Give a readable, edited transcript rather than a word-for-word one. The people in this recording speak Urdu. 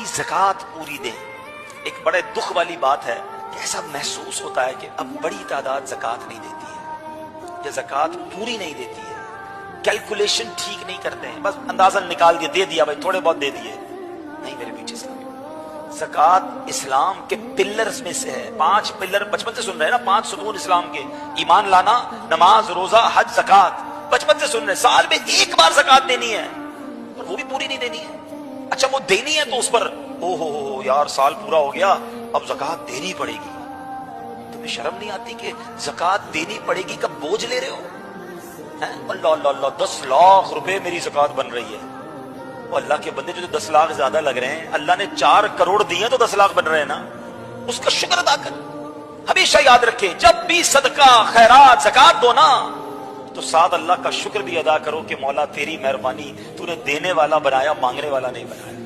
زکات پوری دیں. ایک بڑے دکھ والی بات ہے کہ ایسا محسوس ہوتا ہے کہ اب بڑی تعداد زکات نہیں دیتی ہے یا زکات پوری نہیں دیتی ہے, کیلکولیشن ٹھیک نہیں کرتے ہیں, بس اندازہ نکال دیا, دے دیا بھائی, تھوڑے بہت دے دیے. نہیں میرے پیچھے سے, زکات اسلام کے پلرز میں سے ہے. 5 پلر بچپن سے سن رہے ہیں نا, 5 ستون اسلام کے, ایمان لانا, نماز, روزہ, حج, زکات, بچپن سے سن رہے ہیں. سال میں ایک بار زکات دینی ہے اور وہ بھی پوری نہیں دینی ہے. اچھا وہ دینی ہے تو اس پر او یار سال پورا ہو گیا اب زکات دینی پڑے گی. تمہیں شرم نہیں آتی کہ زکات دینی پڑے گی کا بوجھ لے رہے ہو؟ اللہ اللہ اللہ, 10 لاکھ روپے میری زکات بن رہی ہے. اور اللہ کے بندے جو 10 لاکھ زیادہ لگ رہے ہیں, اللہ نے 4 کروڑ دیے تو 10 لاکھ بن رہے ہیں نا, اس کا شکر ادا کر. ہمیشہ یاد رکھے جب بھی صدقہ, خیرات, زکات دو نا تو ساتھ اللہ کا شکر بھی ادا کرو کہ مولا تیری مہربانی, تو نے دینے والا بنایا, مانگنے والا نہیں بنایا.